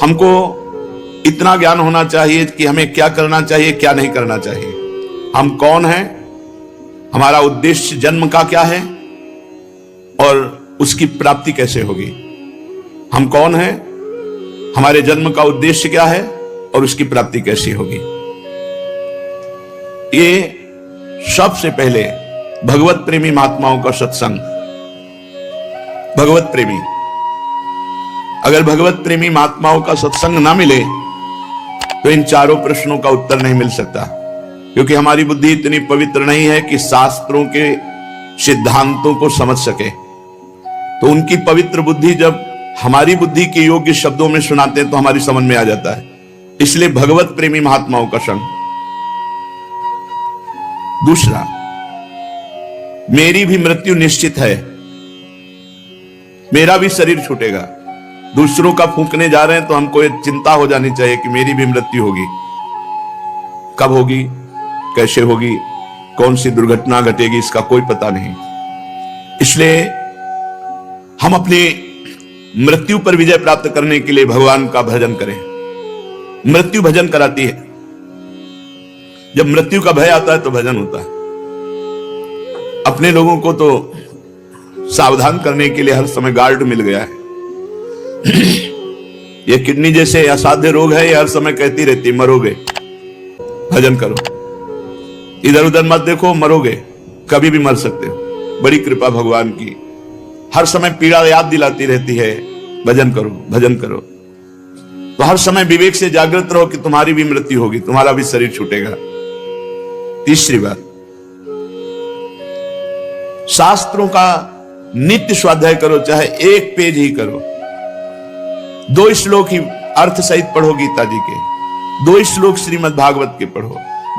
हमको इतना ज्ञान होना चाहिए कि हमें क्या करना चाहिए, क्या नहीं करना चाहिए, हम कौन हैं, हमारा उद्देश्य जन्म का क्या है और उसकी प्राप्ति कैसे होगी। हम कौन हैं, हमारे जन्म का उद्देश्य क्या है और उसकी प्राप्ति कैसी होगी। ये सबसे पहले भगवत प्रेमी महात्माओं का सत्संग। भगवत प्रेमी, अगर भगवत प्रेमी महात्माओं का सत्संग ना मिले तो इन चारों प्रश्नों का उत्तर नहीं मिल सकता, क्योंकि हमारी बुद्धि इतनी पवित्र नहीं है कि शास्त्रों के सिद्धांतों को समझ सके। तो उनकी पवित्र बुद्धि जब हमारी बुद्धि के योग्य शब्दों में सुनाते हैं तो हमारी समझ में आ जाता है। इसलिए भगवत प्रेमी महात्माओं का संग। दूसरा, मेरी भी मृत्यु निश्चित है, मेरा भी शरीर छूटेगा। दूसरों का फूंकने जा रहे हैं तो हमको एक चिंता हो जानी चाहिए कि मेरी भी मृत्यु होगी। कब होगी, कैसे होगी, कौन सी दुर्घटना घटेगी, इसका कोई पता नहीं। इसलिए हम अपनी मृत्यु पर विजय प्राप्त करने के लिए भगवान का भजन करें। मृत्यु भजन कराती है। जब मृत्यु का भय आता है तो भजन होता है। अपने लोगों को तो सावधान करने के लिए हर समय गार्ड मिल गया है। ये किडनी जैसे असाध्य रोग है, ये हर समय कहती रहती मरोगे, भजन करो, इधर उधर मत देखो, मरोगे, कभी भी मर सकते हो। बड़ी कृपा भगवान की, हर समय पीड़ा याद दिलाती रहती है, भजन करो, भजन करो। तो हर समय विवेक से जागृत रहो कि तुम्हारी भी मृत्यु होगी, तुम्हारा भी शरीर छूटेगा। तीसरी बात, शास्त्रों का नित्य स्वाध्याय करो, चाहे एक पेज ही करो। 2 श्लोक ही अर्थ सहित पढ़ो गीता जी के, 2 श्लोक श्रीमद् भागवत के पढ़ो,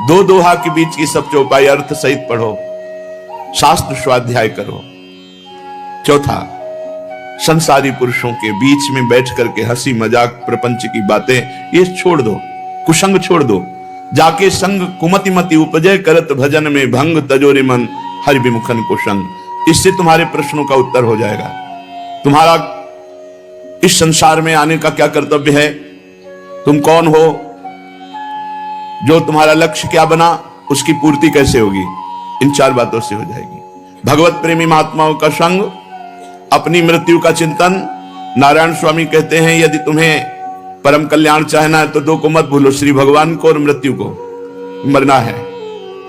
2 दोहा के बीच की सब चौपाई अर्थ सहित पढ़ो, शास्त्र स्वाध्याय करो। चौथा, संसारी पुरुषों के बीच में बैठ करके हंसी मजाक प्रपंच की बातें ये छोड़ दो, कुसंग छोड़ दो। जाके संग कुमति मति उपजय करत भजन में भंग तजोरे मन हरि विमुखन को संग। इससे तुम्हारे प्रश्नों का उत्तर हो जाएगा। तुम्हारा इस संसार में आने का क्या कर्तव्य है, तुम कौन हो, जो तुम्हारा लक्ष्य क्या बना, उसकी पूर्ति कैसे होगी, इन 4 बातों से हो जाएगी। भगवत प्रेमी महात्माओं का संग, अपनी मृत्यु का चिंतन। नारायण स्वामी कहते हैं, यदि तुम्हें परम कल्याण चाहना है तो 2 को मत भूलो, श्री भगवान को और मृत्यु को। मरना है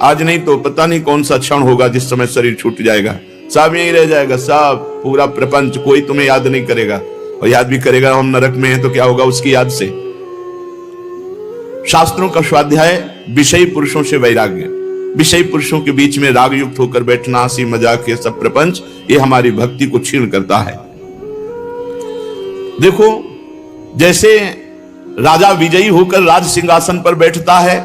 आज नहीं तो पता नहीं कौन सा क्षण होगा जिस समय शरीर छूट जाएगा, सब यही रह जाएगा, सब पूरा प्रपंच। कोई तुम्हें याद नहीं करेगा, और याद भी करेगा हम नरक में हैं तो क्या होगा उसकी याद से। शास्त्रों का स्वाध्याय, विषयी पुरुषों से वैराग्य। विषयी पुरुषों के बीच में राग युक्त होकर बैठना, हंसी मजाक, ये सब प्रपंच, ये हमारी भक्ति को क्षीण करता है। देखो, जैसे राजा विजयी होकर राज सिंहासन पर बैठता है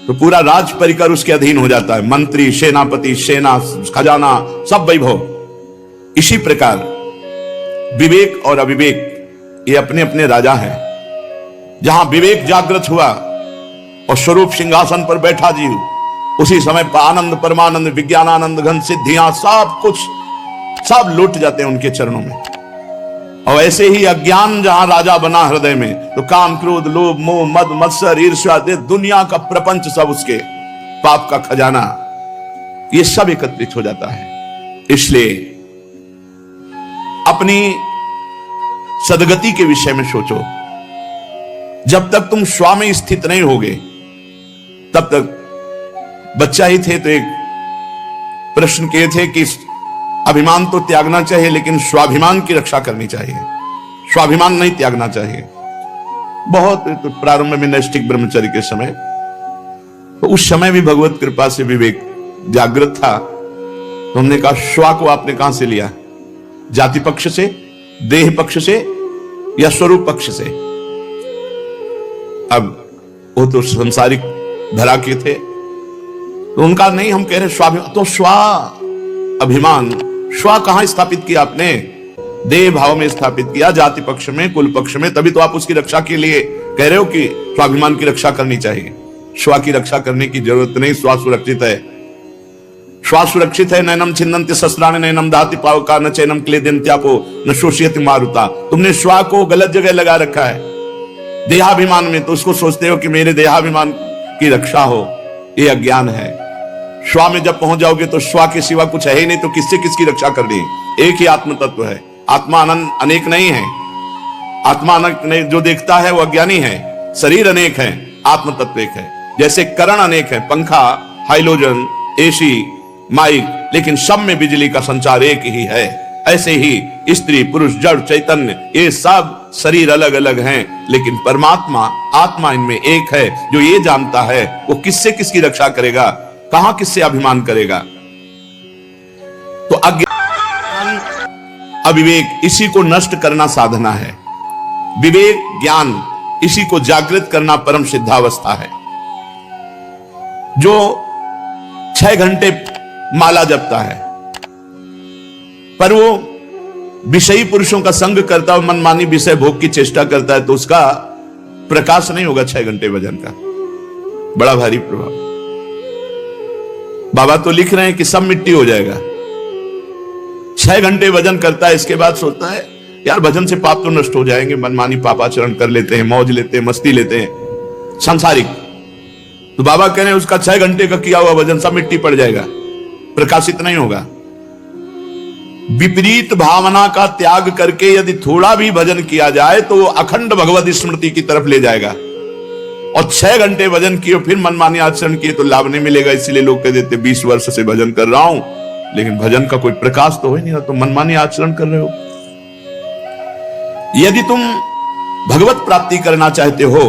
तो पूरा राज परिकर उसके अधीन हो जाता है, मंत्री, सेनापति, सेना, खजाना, सब वैभव। इसी प्रकार विवेक और अविवेक ये अपने अपने राजा हैं। जहां विवेक जागृत हुआ और स्वरूप सिंहासन पर बैठा जीव, उसी समय आनंद, परमानंद, विज्ञानानंद, घन सिद्धियां, सब कुछ सब लुट जाते हैं उनके चरणों में। और ऐसे ही अज्ञान जहां राजा बना हृदय में, तो काम, क्रोध, लोभ, मोह, मद, मत्सर, ईर्ष्या, दुनिया का प्रपंच, सब उसके पाप का खजाना, ये सब एकत्रित हो जाता है। इसलिए अपनी सदगति के विषय में सोचो। जब तक तुम स्व में स्थित नहीं होगे, तब तक बच्चा ही थे तो एक प्रश्न किए थे कि अभिमान तो त्यागना चाहिए, लेकिन स्वाभिमान की रक्षा करनी चाहिए, स्वाभिमान नहीं त्यागना चाहिए। बहुत तो प्रारंभ में नैष्ठिक ब्रह्मचर्य के समय, तो उस समय भी भगवत कृपा से विवेक जागृत था। तो हमने कहा, स्व को आपने कहां से लिया, जाति पक्ष से, देह पक्ष से, या स्वरूप पक्ष से? अब वो तो संसारिक धरा के थे, तो उनका नहीं, हम कह रहे स्वाभिमान। तो स्व अभिमान, स्व कहां स्थापित किया आपने? देह भाव में स्थापित किया, जाति पक्ष में, कुल पक्ष में। तभी तो आप उसकी रक्षा के लिए कह रहे हो कि स्वाभिमान की रक्षा करनी चाहिए। स्व की रक्षा करने की जरूरत नहीं, स्व सुरक्षित है। स्व सुरक्षित है। नैनम छिन्नन्ति शस्त्राणि नैनम दहति पावका न चैनम क्लेदन्त्यापो न शोषयति मारुता। तुमने स्व को गलत जगह लगा रखा है। देहाभिमान में तो उसको सोचते हो कि मेरे देहाभिमान की रक्षा हो, ये अज्ञान है। स्वा में जब पहुंच जाओगे तो स्वा के सिवा कुछ है ही नहीं, तो किससे किसकी रक्षा करनी? एक ही आत्म तत्व है। आत्मा अनेक नहीं है। आत्मा अनेक जो देखता है वो अज्ञानी है। शरीर अनेक है, आत्म तत्व एक है। जैसे करण अनेक है, पंखा, हाइलोजन, एसी, माइक, लेकिन सब में बिजली का संचार एक ही है। ऐसे ही स्त्री पुरुष जड़ चैतन्य ये सब शरीर अलग अलग हैं, लेकिन परमात्मा आत्मा इनमें एक है। जो ये जानता है वो किससे किसकी रक्षा करेगा, कहां किससे अभिमान करेगा। तो अज्ञान अविवेक, इसी को नष्ट करना साधना है। विवेक ज्ञान, इसी को जागृत करना परम सिद्धावस्था है। जो 6 घंटे माला जपता है पर वो विषयी पुरुषों का संग करता है, मनमानी विषय भोग की चेष्टा करता है, तो उसका प्रकाश नहीं होगा 6 घंटे भजन का। बड़ा भारी प्रभाव। बाबा तो लिख रहे हैं कि सब मिट्टी हो जाएगा। 6 घंटे भजन करता है, इसके बाद सोचता है यार भजन से पाप तो नष्ट हो जाएंगे, मनमानी पापाचरण कर लेते हैं, मौज लेते हैं, मस्ती लेते हैं, सांसारिक। तो बाबा कह रहे हैं उसका 6 घंटे का किया हुआ भजन सब मिट्टी पड़ जाएगा, प्रकाशित नहीं होगा। विपरीत भावना का त्याग करके यदि थोड़ा भी भजन किया जाए तो वो अखंड भगवत स्मृति की तरफ ले जाएगा। और 6 घंटे भजन किए फिर मनमानी आचरण किए तो लाभ नहीं मिलेगा। इसीलिए लोग कह देते 20 वर्ष से भजन कर रहा हूं, लेकिन भजन का कोई प्रकाश तो हो ही नहीं रहा, तो मनमानी आचरण कर रहे हो। यदि तुम भगवत प्राप्ति करना चाहते हो,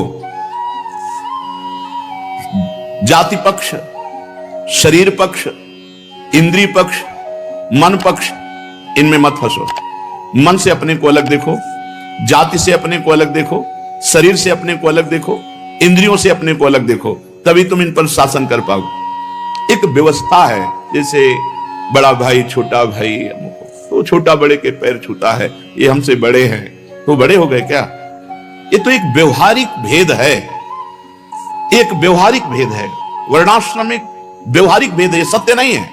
जाति पक्ष, शरीर पक्ष, इंद्रिय पक्ष, मन पक्ष, इनमें मत फंसो। मन से अपने को अलग देखो, जाति से अपने को अलग देखो, शरीर से अपने को अलग देखो, इंद्रियों से अपने को अलग देखो, तभी तुम इन पर शासन कर पाओगे। एक व्यवस्था है, जैसे बड़ा भाई छोटा भाई, तो छोटा बड़े के पैर छूता है, ये हमसे बड़े हैं तो बड़े हो गए क्या? ये तो एक व्यवहारिक भेद है, एक व्यवहारिक भेद है, वर्णाश्रमिक व्यवहारिक भेद है, ये सत्य नहीं है।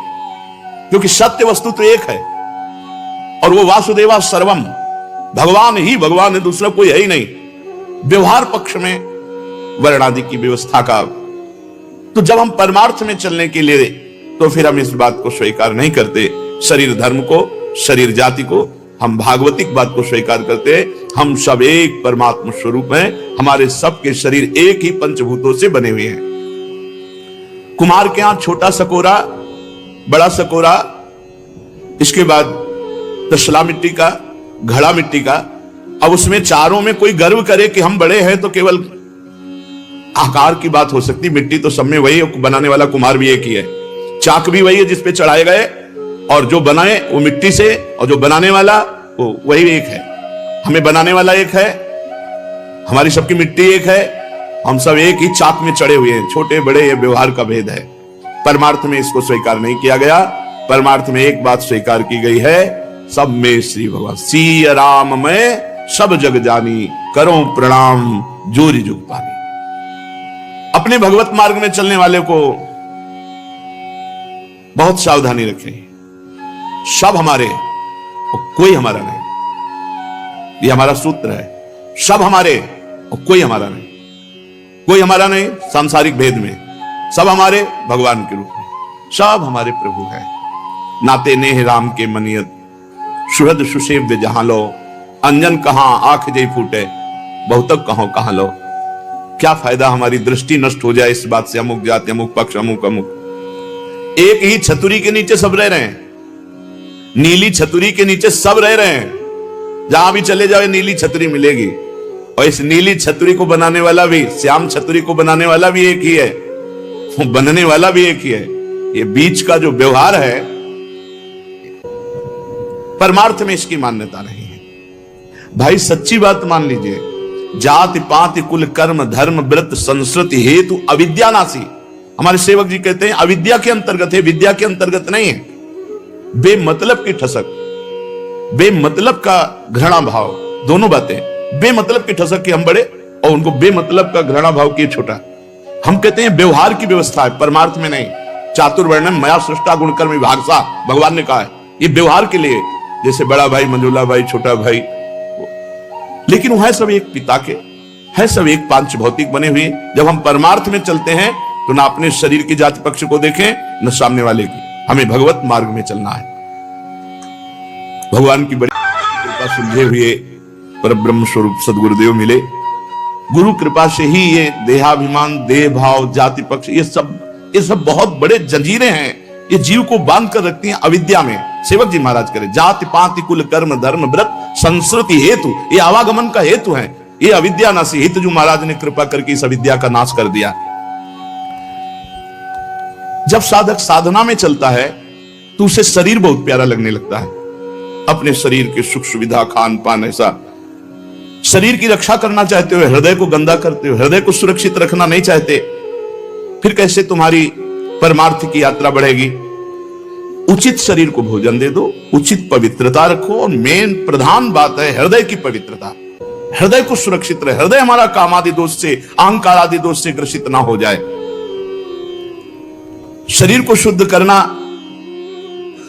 क्योंकि सत्य वस्तु तो एक है और वो वासुदेवा सर्वम, भगवान ही भगवान है, दूसरा कोई है ही नहीं। व्यवहार पक्ष में वर्णादि की व्यवस्था का, तो जब हम परमार्थ में चलने के लिए, तो फिर हम इस बात को स्वीकार नहीं करते। शरीर धर्म को, शरीर जाति को, हम भागवतिक बात को स्वीकार करते हैं। हम सब एक परमात्मा स्वरूप हैं, हमारे सबके शरीर एक ही पंचभूतों से बने हुए हैं। कुमार के यहां छोटा सकोरा, बड़ा सकोरा, इसके बाद तसला मिट्टी का, घड़ा मिट्टी का। अब उसमें चारों में कोई गर्व करे कि हम बड़े हैं तो केवल आकार की बात हो सकती। मिट्टी तो सब में वही है, बनाने वाला कुमार भी एक ही है, चाक भी वही है जिसपे चढ़ाए गए, और जो बनाए वो मिट्टी से, और जो बनाने वाला वो वही एक है। हमें बनाने वाला एक है, हमारी सबकी मिट्टी एक है, हम सब एक ही चाक में चढ़े हुए हैं। छोटे बड़े ये व्यवहार का भेद है। परमार्थ में इसको स्वीकार नहीं किया गया। परमार्थ में एक बात स्वीकार की गई है, सब में श्री भगवान, सिया राम में सब जग जानी, करो प्रणाम जोरी जुग पानी। अपने भगवत मार्ग में चलने वाले को बहुत सावधानी रखें। सब हमारे और कोई हमारा नहीं, ये हमारा सूत्र है। सब हमारे और कोई हमारा नहीं, कोई हमारा नहीं सांसारिक भेद में, सब हमारे भगवान के रूप में, सब हमारे प्रभु है। नाते नेह राम के मनियत, सुहृद सुसेव्य जहां लो, अंजन कहां आंख जई फूटे, बहुतक कहो कहां लो। क्या फायदा हमारी दृष्टि नष्ट हो जाए इस बात से, अमुक जाति, अमुक पक्ष, अमुक अमुक। एक ही छतरी के नीचे सब रह रहे हैं, नीली छतरी के नीचे सब रह रहे हैं। जहां भी चले जाओ नीली छतरी मिलेगी, और इस नीली छतरी को बनाने वाला भी, श्याम छतरी को बनाने वाला भी एक ही है, वो बनने वाला भी एक ही है। ये बीच का जो व्यवहार है, परमार्थ में इसकी मान्यता नहीं है। भाई सच्ची बात मान लीजिए, जाति पाति कुल कर्म धर्म व्रत संस्कृति हेतु अविद्या नासी। हमारे सेवक जी कहते हैं अविद्या के अंतर्गत है, विद्या के अंतर्गत नहीं है। बेमतलब की ठसक, बेमतलब का घृणा भाव, दोनों बातें। बेमतलब की ठसक की हम बड़े, और उनको बेमतलब का घृणा भाव की छोटा। हम कहते हैं व्यवहार की व्यवस्था है, परमार्थ में नहीं। चातुर्वर्ण्यम मया सृष्टा गुणकर्म विभागसा, भगवान ने कहा है, ये व्यवहार के लिए। जैसे बड़ा भाई, मंजूला भाई, छोटा भाई, लेकिन वह है सब एक पिता के, है सब एक पांच भौतिक बने हुए। जब हम परमार्थ में चलते हैं तो ना अपने शरीर की जाति पक्ष को देखें न सामने वाले की, हमें भगवत मार्ग में चलना है। भगवान की बड़ी कृपा सुलझे हुए परब्रह्म स्वरूप सदगुरुदेव मिले। गुरु कृपा से ही ये देहाभिमान, देह भाव, जाति पक्ष, ये सब बहुत बड़े जंजीरें हैं, ये जीव को बांध कर रखती हैं अविद्या में। सेवक जी महाराज करे, जाति पाति कुल कर्म धर्म व्रत संस्कृति हेतु, ये आवागमन का हेतु है, ये अविद्या नासी हित जो महाराज ने कृपा करके इस अविद्या का नाश कर दिया। जब साधक साधना में चलता है तो उसे शरीर बहुत प्यारा लगने लगता है। अपने शरीर के सुख सुविधा, खान पान, ऐसा शरीर की रक्षा करना चाहते हो, हृदय को गंदा करते हो, हृदय को सुरक्षित रखना नहीं चाहते, फिर कैसे तुम्हारी परमार्थ की यात्रा बढ़ेगी? उचित शरीर को भोजन दे दो, उचित पवित्रता रखो, और मेन प्रधान बात है हृदय की पवित्रता। हृदय को सुरक्षित रहे, हृदय हमारा काम आदि दोष से, अहंकार आदि दोष से ग्रसित ना हो जाए। शरीर को शुद्ध करना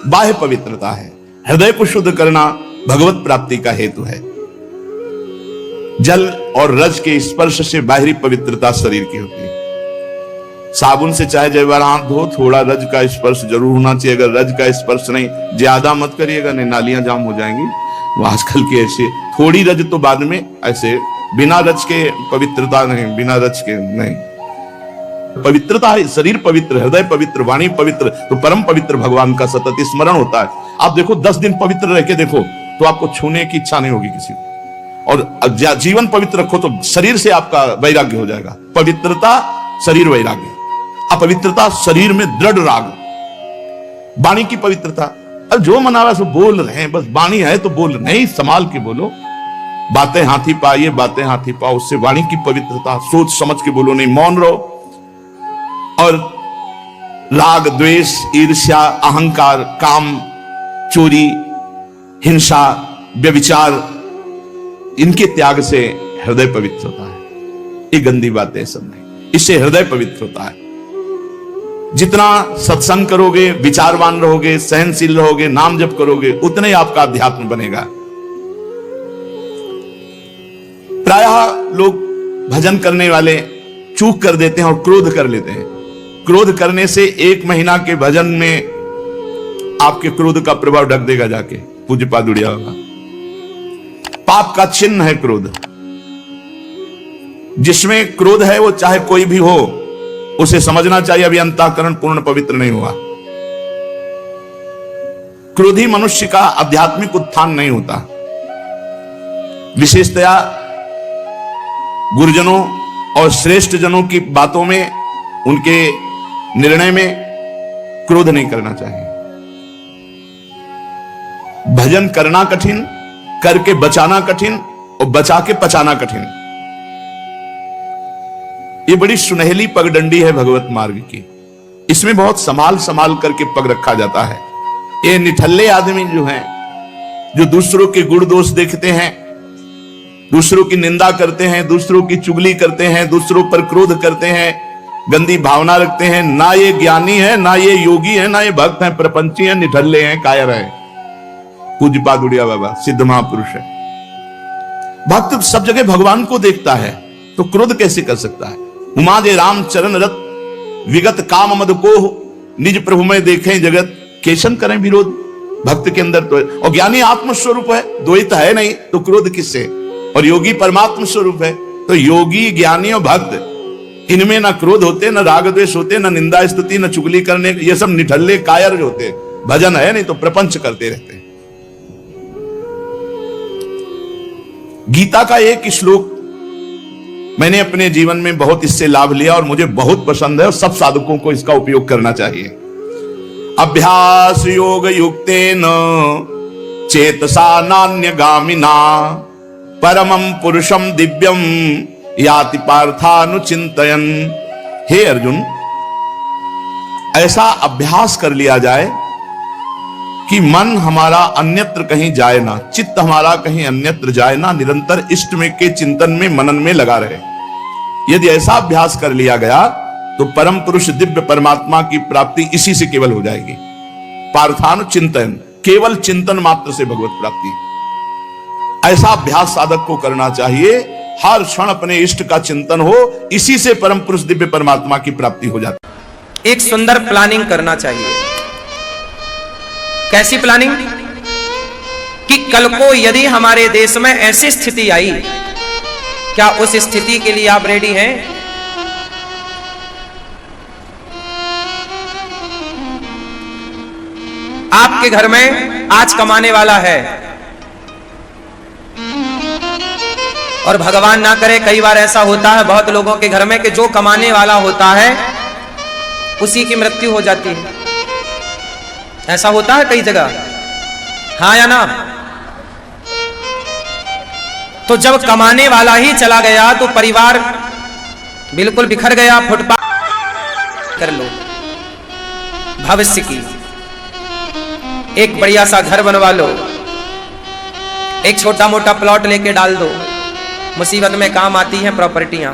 बाह्य पवित्रता है, हृदय को शुद्ध करना भगवत प्राप्ति का हेतु है। जल और रज के स्पर्श से बाहरी पवित्रता शरीर की होती है। साबुन से चाहे जय बार हाथ धो, थोड़ा रज का स्पर्श जरूर होना चाहिए। अगर रज का स्पर्श नहीं, ज्यादा मत करिएगा, नहीं नालियां जाम हो जाएंगी। वो आजकल के ऐसे थोड़ी रज तो बाद में, ऐसे बिना रज के पवित्रता नहीं, बिना रज के नहीं। पवित्रता है, शरीर पवित्र, हृदय पवित्र, वाणी पवित्र, तो परम पवित्र भगवान का सतत स्मरण होता है। आप देखो 10 दिन पवित्र रह के देखो तो आपको छूने की इच्छा नहीं होगी किसी को, और जीवन पवित्र रखो तो शरीर से आपका वैराग्य हो जाएगा। पवित्रता शरीर वैराग्य, अपवित्रता शरीर में दृढ़ राग। वाणी की पवित्रता, अब जो मनावा सो बोल रहे हैं, बस वाणी है तो बोल, नहीं संभाल के बोलो। बातें हाथी पाइए, बातें हाथी पाओ, उससे वाणी की पवित्रता। सोच समझ के बोलो, नहीं मौन रहो। और राग, द्वेष, ईर्ष्या, अहंकार, काम, चोरी, हिंसा, व्यभिचार, इनके त्याग से हृदय पवित्र होता है। ये गंदी बातें सब नहीं, इससे हृदय पवित्र होता है। जितना सत्संग करोगे, विचारवान रहोगे, सहनशील रहोगे, नाम जप करोगे, उतना ही आपका अध्यात्म बनेगा। प्रायः लोग भजन करने वाले चूक कर देते हैं और क्रोध कर लेते हैं। क्रोध करने से 1 महीना के भजन में आपके क्रोध का प्रभाव ढक देगा जाके। पूज्य पाद उड़िया होगा। पाप का चिन्ह है क्रोध। जिसमें क्रोध है वो चाहे कोई भी हो, उसे समझना चाहिए अभी अंतःकरण पूर्ण पवित्र नहीं हुआ। क्रोधी मनुष्य का आध्यात्मिक उत्थान नहीं होता। विशेषतया गुरुजनों और श्रेष्ठ जनों की बातों में, उनके निर्णय में क्रोध नहीं करना चाहिए। भजन करना कठिन, करके बचाना कठिन, और बचा के पचाना कठिन। ये बड़ी सुनहली पगडंडी है भगवत मार्ग की। इसमें बहुत संभाल संभाल करके पग रखा जाता है। ये निठल्ले आदमी जो हैं, जो दूसरों के गुण दोष देखते हैं, दूसरों की निंदा करते हैं, दूसरों की चुगली करते हैं, दूसरों पर क्रोध करते हैं, गंदी भावना रखते हैं, ना ये ज्ञानी है, ना ये योगी है, ना ये भक्त है, प्रपंची है, निठल्ले हैं, कायर है। पूज्य पाद उड़िया बाबा सिद्ध महापुरुष है। भक्त सब जगह भगवान को देखता है तो क्रोध कैसे कर सकता है? उमा जे राम चरण रत विगत काम मद को निज प्रभु में देखें जगत, केशन करें विरोध। भक्त के अंदर तो, और ज्ञानी आत्मस्वरूप है, द्वैत है नहीं, तो क्रोध किससे? और योगी परमात्मा स्वरूप है, तो योगी, ज्ञानी और भक्त, इनमें ना क्रोध होते, ना राग द्वेष होते, ना निंदा स्तुति, ना चुगली करने, ये सब निठल्ले कायर जो होते। भजन है नहीं तो प्रपंच करते रहते। गीता का एक श्लोक मैंने अपने जीवन में बहुत इससे लाभ लिया और मुझे बहुत पसंद है, और सब साधकों को इसका उपयोग करना चाहिए। अभ्यास योग युक्तेन चेतसा नान्यगामिना परमं पुरुषम दिव्यम याति पार्थानुचिंतयन। हे अर्जुन, ऐसा अभ्यास कर लिया जाए कि मन हमारा अन्यत्र कहीं जाए ना, चित्त हमारा कहीं अन्यत्र जाए ना, निरंतर इष्ट में के चिंतन में, मनन में लगा रहे। यदि ऐसा अभ्यास कर लिया गया तो परम पुरुष दिव्य परमात्मा की प्राप्ति इसी से केवल हो जाएगी। पार्थानुचिंतन, केवल चिंतन मात्र से भगवत प्राप्ति। ऐसा अभ्यास साधक को करना चाहिए हर क्षण अपने इष्ट का चिंतन हो, इसी से परम पुरुष दिव्य परमात्मा की प्राप्ति हो जाती है। एक सुंदर प्लानिंग करना चाहिए। कैसी प्लानिंग? कि कल को यदि हमारे देश में ऐसी स्थिति आई, क्या उस स्थिति के लिए आप रेडी हैं? आपके घर में आज कमाने वाला है और भगवान ना करे, कई बार ऐसा होता है बहुत लोगों के घर में कि जो कमाने वाला होता है उसी की मृत्यु हो जाती है। ऐसा होता है कई जगह, हाँ या ना? तो जब कमाने वाला ही चला गया तो परिवार बिल्कुल बिखर गया। फुटपाथ कर लो, भविष्य की एक बढ़िया सा घर बनवा लो, एक छोटा मोटा प्लॉट लेके डाल दो, मुसीबत में काम आती हैं प्रॉपर्टियां,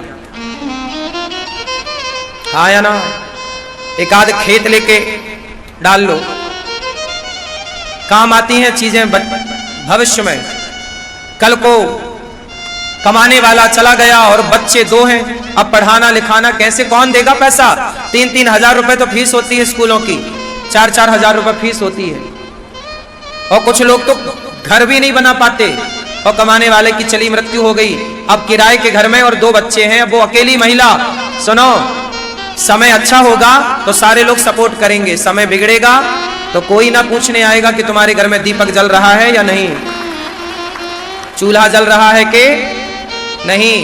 हाँ या ना? एक आध खेत लेके डाल लो, काम आती हैं चीजें भविष्य में। कल को कमाने वाला चला गया और बच्चे दो हैं, अब पढ़ाना लिखाना कैसे, कौन देगा पैसा? 3-3 हजार रुपए तो फीस होती है स्कूलों की, 4-4 हजार रुपए फीस होती है। और कुछ लोग तो घर भी नहीं बना पाते और कमाने वाले की चली मृत्यु हो गई। अब किराए के घर में और 2 बच्चे हैं, वो अकेली महिला। सुनो, समय अच्छा होगा तो सारे लोग सपोर्ट करेंगे, समय बिगड़ेगा तो कोई ना पूछने आएगा कि तुम्हारे घर में दीपक जल रहा है या नहीं, चूल्हा जल रहा है कि नहीं।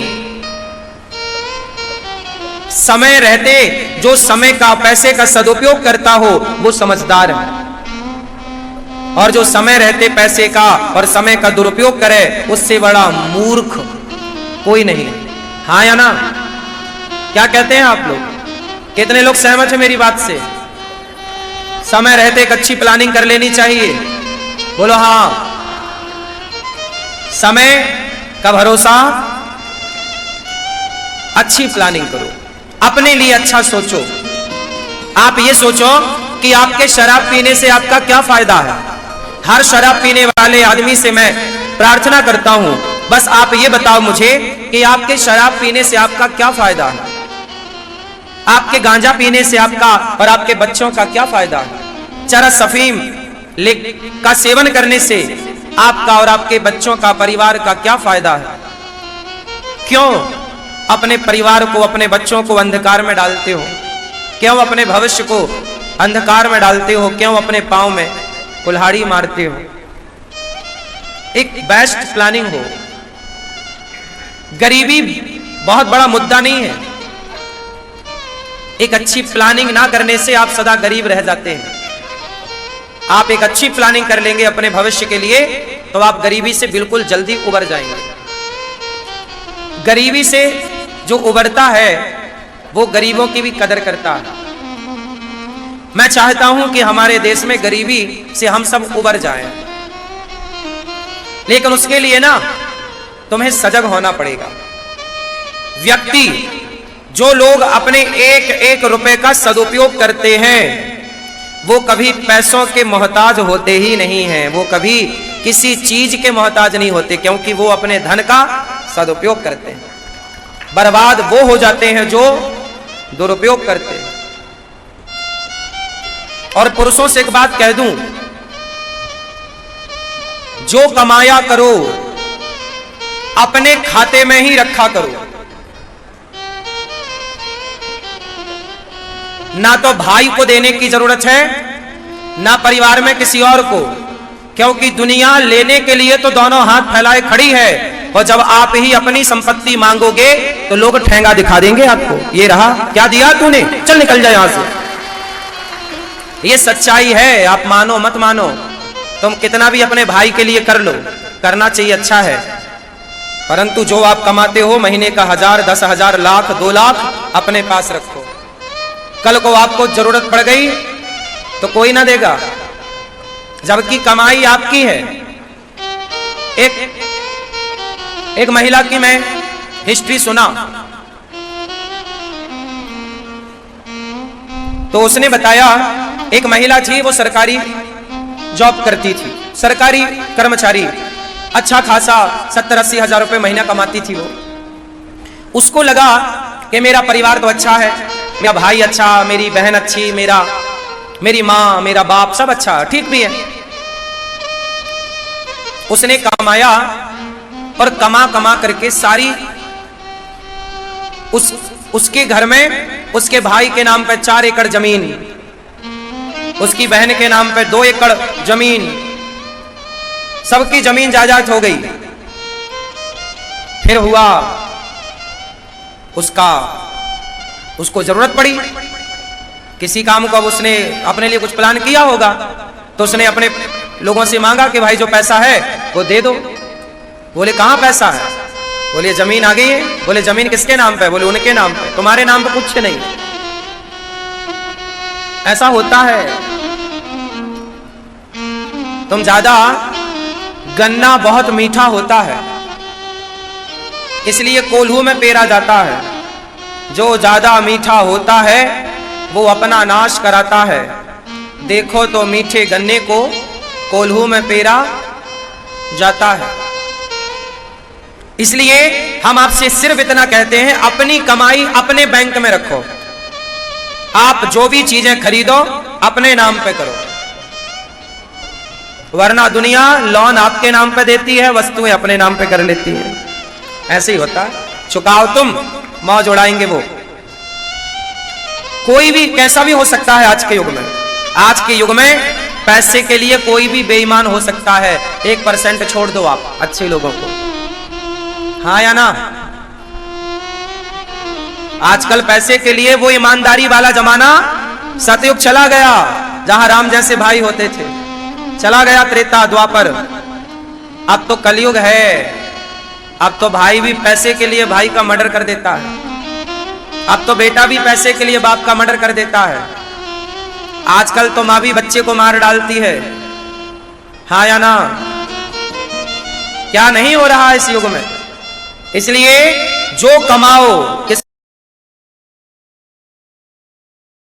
समय रहते जो समय का, पैसे का सदुपयोग करता हो वो समझदार है, और जो समय रहते पैसे का और समय का दुरुपयोग करे उससे बड़ा मूर्ख कोई नहीं। हाँ या ना? क्या कहते हैं आप लोग? कितने लोग सहमत हैं मेरी बात से? समय रहते एक अच्छी प्लानिंग कर लेनी चाहिए। बोलो हाँ। समय का भरोसा, अच्छी प्लानिंग करो, अपने लिए अच्छा सोचो। आप ये सोचो कि आपके शराब पीने से आपका क्या फायदा है। हर शराब पीने वाले आदमी से मैं प्रार्थना करता हूं, बस आप ये बताओ मुझे कि आपके शराब पीने से आपका क्या फायदा है, आपके गांजा पीने से आपका और आपके बच्चों का क्या फायदा है, चरस अफीम का सेवन करने से आपका और आपके बच्चों का, परिवार का क्या फायदा है? क्यों अपने परिवार को, अपने बच्चों को अंधकार में डालते हो? क्यों अपने भविष्य को अंधकार में डालते हो? क्यों अपने पांव में कुल्हाड़ी मारते हो? एक बेस्ट प्लानिंग हो। गरीबी बहुत बड़ा मुद्दा नहीं है, एक अच्छी प्लानिंग ना करने से आप सदा गरीब रह जाते हैं। आप एक अच्छी प्लानिंग कर लेंगे अपने भविष्य के लिए तो आप गरीबी से बिल्कुल जल्दी उबर जाएंगे। गरीबी से जो उबरता है वो गरीबों की भी कदर करता है। मैं चाहता हूं कि हमारे देश में गरीबी से हम सब उबर जाएं, लेकिन उसके लिए ना तुम्हें सजग होना पड़ेगा। व्यक्ति, जो लोग अपने एक एक रुपए का सदुपयोग करते हैं वो कभी पैसों के मोहताज होते ही नहीं हैं, वो कभी किसी चीज के मोहताज नहीं होते, क्योंकि वो अपने धन का सदुपयोग करते हैं। बर्बाद वो हो जाते हैं जो दुरुपयोग करते हैं। और पुरुषों से एक बात कह दूं, जो कमाया करो अपने खाते में ही रखा करो, ना तो भाई को देने की जरूरत है ना परिवार में किसी और को, क्योंकि दुनिया लेने के लिए तो दोनों हाथ फैलाए खड़ी है, और जब आप ही अपनी संपत्ति मांगोगे तो लोग ठेंगा दिखा देंगे आपको, ये रहा, क्या दिया तूने, चल निकल जाए यहां से। ये सच्चाई है, आप मानो मत मानो, तुम कितना भी अपने भाई के लिए कर लो, करना चाहिए, अच्छा है, परंतु जो आप कमाते हो महीने का 1000, 10,000, लाख, 2 लाख अपने पास रखो। कल को आपको जरूरत पड़ गई तो कोई ना देगा, जबकि कमाई आपकी है। एक महिला की मैं हिस्ट्री सुना तो उसने बताया, एक महिला थी, वो सरकारी जॉब करती थी, सरकारी कर्मचारी, अच्छा खासा 70-80 हजार रुपए महीना कमाती थी वो। उसको लगा कि मेरा परिवार तो अच्छा है, मेरा भाई अच्छा, मेरी बहन अच्छी, मेरी माँ, मेरा बाप सब अच्छा, ठीक भी है। उसने कमाया और कमा कमा करके सारी उसके घर में उसके भाई के नाम पे 4 एकड़ जमीन, उसकी बहन के नाम पे 2 एकड़ जमीन, सबकी जमीन जायदाद हो गई। फिर हुआ उसको जरूरत पड़ी किसी काम को, अब उसने अपने लिए कुछ प्लान किया होगा, तो उसने अपने लोगों से मांगा कि भाई जो पैसा है वो दे दो। बोले कहां पैसा है? बोले जमीन आ गई है। बोले जमीन किसके नाम पे? बोले उनके नाम पे, तुम्हारे नाम पे कुछ नहीं। ऐसा होता है। तुम ज्यादा, गन्ना बहुत मीठा होता है इसलिए कोल्हू में पेरा जाता है। जो ज्यादा मीठा होता है वो अपना नाश कराता है। देखो तो मीठे गन्ने को कोल्हू में पेरा जाता है। इसलिए हम आपसे सिर्फ इतना कहते हैं, अपनी कमाई अपने बैंक में रखो। आप जो भी चीजें खरीदो अपने नाम पे करो, वरना दुनिया लोन आपके नाम पे देती है, वस्तुएं अपने नाम पे कर लेती है। ऐसे ही होता है। चुकाओ तुम, मौज उड़ाएंगे वो। कोई भी कैसा भी हो सकता है आज के युग में। आज के युग में पैसे के लिए कोई भी बेईमान हो सकता है। 1% छोड़ दो आप अच्छे लोगों को, हाँ या ना? आजकल पैसे के लिए वो ईमानदारी वाला जमाना, सतयुग चला गया जहां राम जैसे भाई होते थे, चला गया त्रेता द्वापर। अब तो कलयुग है। अब तो भाई भी पैसे के लिए भाई का मर्डर कर देता है। अब तो बेटा भी पैसे के लिए बाप का मर्डर कर देता है। आजकल तो माँ भी बच्चे को मार डालती है, हाँ या ना? क्या नहीं हो रहा है इस युग में? इसलिए जो कमाओ किस